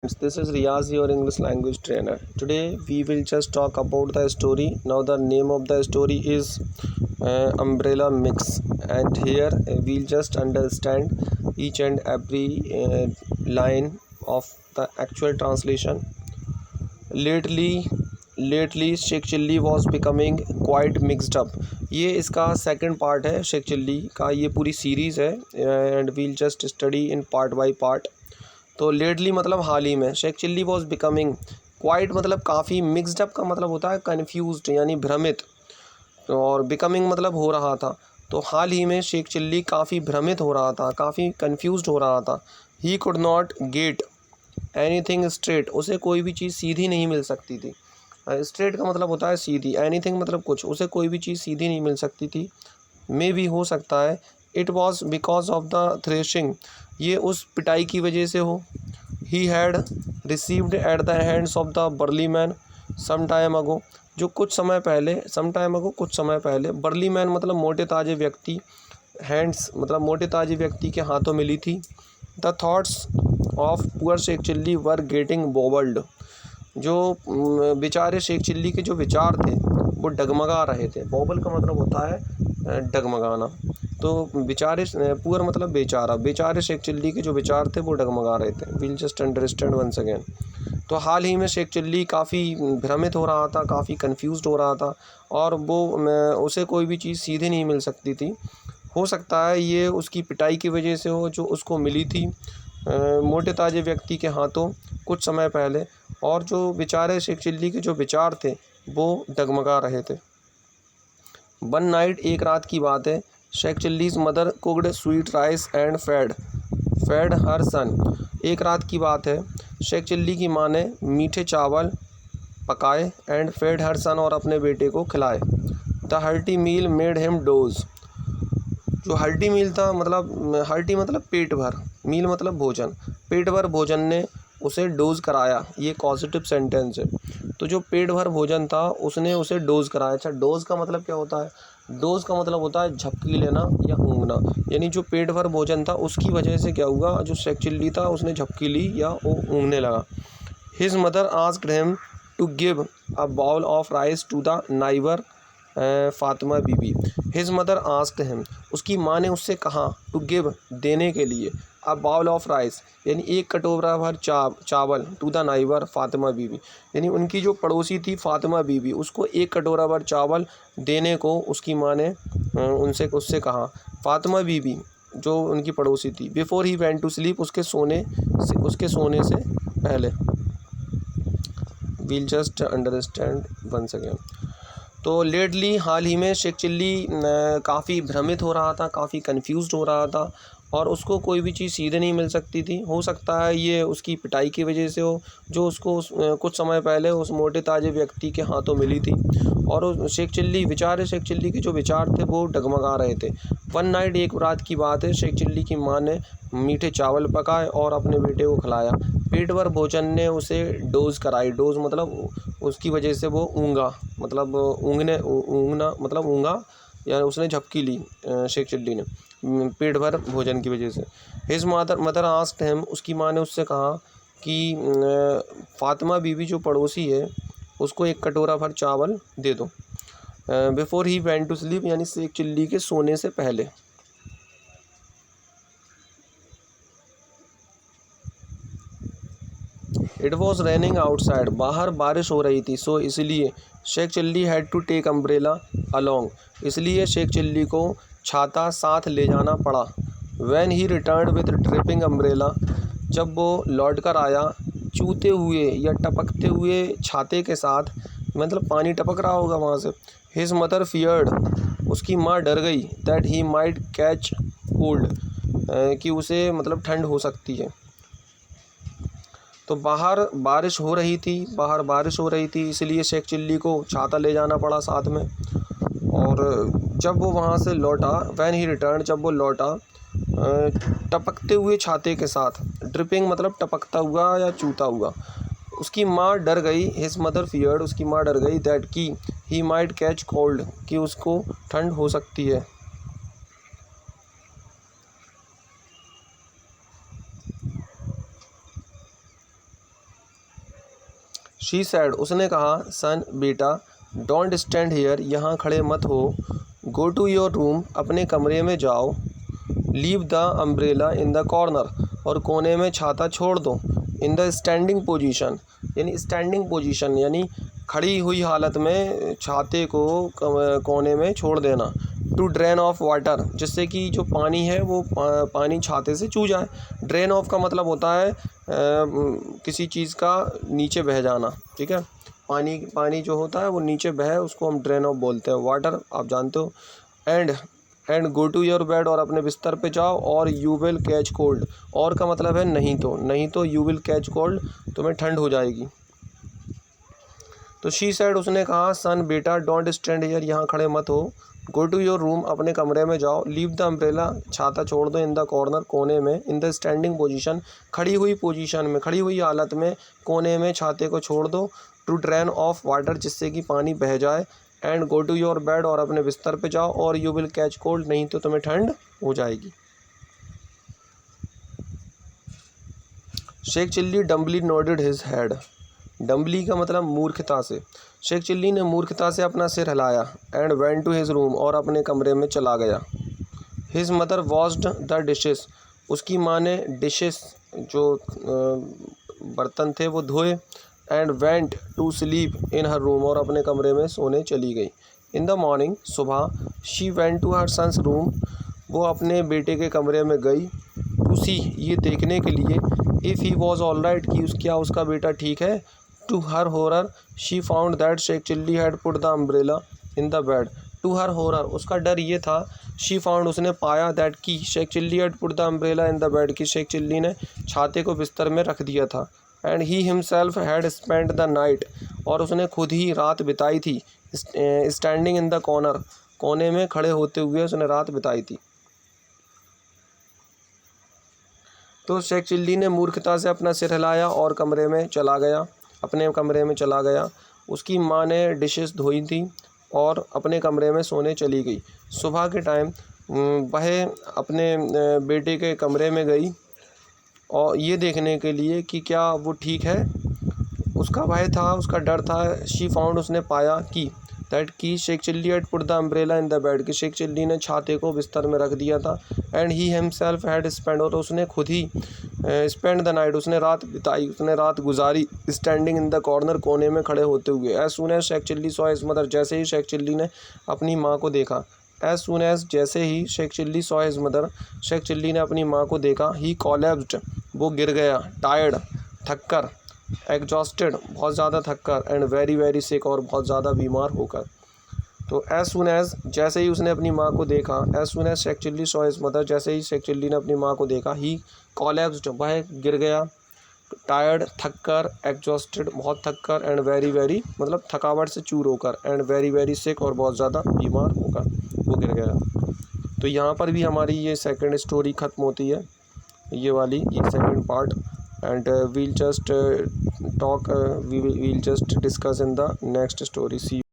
This is Riaz, your English language trainer. Today we will just talk about the story. Now the name of the story is Umbrella Mix, and here we'll just understand each and every line of the actual translation. Lately, lately Sheikh Chilli was becoming quite mixed up. ये इसका second part है Sheikh chilli का, ये पूरी series है and we'll just study in part by part. तो lately मतलब हाल ही में, Sheikh Chilli was becoming quite मतलब काफ़ी, मिक्सड अप का मतलब होता है कन्फ्यूज्ड यानी भ्रमित, और बिकमिंग मतलब हो रहा था। तो हाल ही में शेख चिल्ली काफ़ी भ्रमित हो रहा था, काफ़ी कन्फ्यूज्ड हो रहा था। He could not get anything straight, उसे कोई भी चीज़ सीधी नहीं मिल सकती थी। स्ट्रेट का मतलब होता है सीधी, एनीथिंग मतलब कुछ, उसे कोई भी चीज़ सीधी नहीं मिल सकती थी। मे भी हो सकता है। It was because of the threshing, ये उस पिटाई की वजह से हो। He had received at the hands of the burly man some time ago, जो कुछ समय पहले, सम टाइम अगो कुछ समय पहले, बर्ली मैन मतलब मोटे ताजे व्यक्ति, हैंड्स मतलब मोटे ताजे व्यक्ति के हाथों मिली थी। The thoughts of poor Sheikh Chilli were getting bobbled, जो बेचारे शेख चिल्ली के जो विचार थे वो डगमगा रहे थे। बॉबल का मतलब होता है डगमगाना। तो बेचारे, पुअर मतलब बेचारा, बेचारे शेख चिल्ली के जो विचार थे वो डगमगा रहे थे। We'll just understand once again. तो हाल ही में शेख चिल्ली काफ़ी भ्रमित हो रहा था, काफ़ी कंफ्यूज्ड हो रहा था, और वो उसे कोई भी चीज़ सीधी नहीं मिल सकती थी। हो सकता है ये उसकी पिटाई की वजह से हो जो उसको मिली थी मोटे ताजे व्यक्ति के हाथों कुछ समय पहले, और जो बेचारे शेख चिल्ली के जो विचार थे वो डगमगा रहे थे। वन नाइट, एक रात की बात है, Sheikh Chilli's mother cooked sweet rice and fed her son. एक रात की बात है, शेख चिल्ली की माँ ने मीठे चावल पकाए एंड फेड हर सन, और अपने बेटे को खिलाए। The hearty meal made him doze, जो हर्टी मील था मतलब, हर्टी मतलब पेट भर, मील मतलब भोजन, पेट भर भोजन ने उसे डोज कराया। ये पॉजिटिव सेंटेंस है। तो जो पेट भर भोजन था उसने उसे डोज कराया। अच्छा, डोज का मतलब क्या होता है? डोज का मतलब होता है झपकी लेना या ऊँघना, यानी जो पेट भर भोजन था उसकी वजह से क्या हुआ, जो शेख चिल्ली था उसने झपकी ली या वो ऊँघने लगा। His mother asked him to give a bowl of rice to the neighbour Fatima Bibi. His mother asked him, उसकी माँ ने उससे कहा, टू गिव देने के लिए, अ बाउल ऑफ राइस यानी एक कटोरा भर चावल, टू द नाइबर फातिमा बीबी यानी उनकी जो पड़ोसी थी फातिमा बीबी, उसको एक कटोरा भर चावल देने को उसकी माँ ने उससे कहा। फातिमा बीबी जो उनकी पड़ोसी थी। Before he went to sleep, उसके सोने से पहले। We'll just understand once again. तो लेटली हाल ही में शेख चिल्ली काफ़ी भ्रमित हो रहा था, काफ़ी कंफ्यूज्ड हो रहा था, और उसको कोई भी चीज़ सीधे नहीं मिल सकती थी। हो सकता है ये उसकी पिटाई की वजह से हो, जो उसको कुछ समय पहले उस मोटे ताजे व्यक्ति के हाथों मिली थी, और उस शेख चिल्ली, बेचारे शेख चिल्ली के जो विचार थे वो डगमगा रहे थे। वन नाइट, एक रात की बात है, शेख चिल्ली की माँ ने मीठे चावल पकाए और अपने बेटे को खिलाया। पेट भर भोजन ने उसे डोज कराई। डोज मतलब उसकी वजह से वो ऊँगा, मतलब ऊँगना मतलब ऊँगा, या उसने झपकी ली शेख चिल्ली ने पेट भर भोजन की वजह से। हिज मदर आस्क्ड हिम, उसकी माँ ने उससे कहा कि फातिमा बीवी जो पड़ोसी है उसको एक कटोरा भर चावल दे दो। Before he went to sleep यानी शेख चिल्ली के सोने से पहले। इट वॉज रेनिंग आउटसाइड, बाहर बारिश हो रही थी, सो इसलिए Sheikh Chilli had to take umbrella along, इसलिए शेख चिल्ली को छाता साथ ले जाना पड़ा। When he return with dripping umbrella, जब वो लौट कर आया चूते हुए या टपकते हुए छाते के साथ, मतलब पानी टपक रहा होगा वहाँ से। हिज मदर फियर्ड, उसकी माँ डर गई, that he might catch cold, कि उसे मतलब ठंड हो सकती है। तो बाहर बारिश हो रही थी, इसलिए शेख चिल्ली को छाता ले जाना पड़ा साथ में। और जब वो वहाँ से लौटा, वैन ही रिटर्न, जब वो लौटा टपकते हुए छाते के साथ, ड्रिपिंग मतलब टपकता हुआ या चूता हुआ, उसकी माँ डर गई। हिज मदर फियर्ड, उसकी माँ डर गई, दैट की ही माइट कैच कोल्ड, कि उसको ठंड हो सकती है। शी सैड, उसने कहा, सन, बेटा, डोंट स्टैंड हियर, यहाँ खड़े मत हो, गो टू योर रूम, अपने कमरे में जाओ, leave the umbrella in the corner, और कोने में छाता छोड़ दो, इन द स्टैंडिंग पोजीशन, यानी स्टैंडिंग पोजीशन यानी खड़ी हुई हालत में छाते को कोने में छोड़ देना, टू ड्रेन ऑफ वाटर, जिससे कि जो पानी है वो पानी छाते से चू जाए। ड्रेन ऑफ का मतलब होता है किसी चीज़ का नीचे बह जाना, ठीक है, पानी जो होता है वो नीचे बहे उसको हम ड्रेन ऑफ बोलते हैं। वाटर आप जानते हो। And go to your bed, और अपने बिस्तर पे जाओ, और यू विल कैच कोल्ड, और का मतलब है नहीं तो यू विल कैच कोल्ड, तुम्हें ठंड हो जाएगी। तो शी सैड, उसने कहा, सन, बेटा, डोंट स्टैंड हियर, यहाँ खड़े मत हो, गो टू योर रूम, अपने कमरे में जाओ, लीव द अम्ब्रेला, छाता छोड़ दो, इन द कॉर्नर, कोने में, इन द स्टैंडिंग पोजीशन, खड़ी हुई पोजीशन में, खड़ी हुई हालत में कोने में छाते को छोड़ दो, टू ड्रेन ऑफ वाटर, जिससे कि पानी बह जाए, and go to your bed, और अपने बिस्तर पे जाओ, और यू विल कैच कोल्ड, नहीं तो तुम्हें ठंड हो जाएगी। Sheikh Chilli dumbly nodded his head, dumbly का मतलब मूर्खता से, शेख चिल्ली ने मूर्खता से अपना सिर हिलाया, and went to his room, और अपने कमरे में चला गया। His mother washed the dishes, उसकी माँ ने डिशेस जो बर्तन थे वो धोए, and went to sleep in her room, और अपने कमरे में सोने चली गई। इन द मॉर्निंग, सुबह, she went to her son's room, वो अपने बेटे के कमरे में गई, टू सी, ये देखने के लिए, if he was all right, कि क्या उसका बेटा ठीक है। To her horror, she found that Sheikh Chilli had put the umbrella in the bed, to her horror, उसका डर ये था, शी फाउंड, उसने पाया, दैट की Sheikh Chilli had put the umbrella in the bed, कि शेख चिल्ली ने छाते को बिस्तर में रख दिया था। And he himself had spend the night, और उसने खुद ही रात बिताई थी, स्टैंडिंग इन द कॉर्नर, कोने में खड़े होते हुए उसने रात बिताई थी। तो शेख चिल्ली ने मूर्खता से अपना सिर हिलाया और अपने कमरे में चला गया। उसकी माँ ने डिशेस धोई थी और अपने कमरे में सोने चली गई। सुबह के टाइम वह अपने बेटे के कमरे में गई और ये देखने के लिए कि क्या वो ठीक है। उसका डर था। शी फाउंड, उसने पाया कि दैट की Sheikh Chilli had put the umbrella in the bed, कि शेख चिल्ली ने छाते को बिस्तर में रख दिया था। And he himself had spend, और उसने खुद ही स्पेंड द नाइट, उसने रात गुजारी, स्टैंडिंग इन द कॉर्नर, कोने में खड़े होते हुए। As soon as Sheikh Chilli saw his mother, जैसे ही शेख चिल्ली ने अपनी माँ को देखा। एज सून एज, जैसे ही Sheikh Chilli saw his mother, Sheikh Chilli ने अपनी माँ को देखा। ही कोलैप्स्ड, वो गिर गया। टायर्ड, थककर। एग्जॉस्टेड, बहुत ज़्यादा थककर। एंड वेरी वेरी सिक, और बहुत ज़्यादा बीमार होकर। तो एज सून एज, जैसे ही उसने अपनी माँ को देखा। As soon as Sheikh Chilli saw his mother, जैसे ही शेख चिल्ली ने अपनी माँ को देखा। ही कोलैप्स्ड, वह गिर गया। टायर्ड, थककर। एग्जॉस्टेड, बहुत थककर। एंड वेरी वेरी, मतलब थकावट से चूर होकर। एंड वेरी वेरी सिक, और बहुत ज़्यादा बीमार होकर वो गिर गया। तो यहाँ पर भी हमारी ये सेकंड स्टोरी ख़त्म होती है, ये second part. And we'll just discuss in the next story. See you.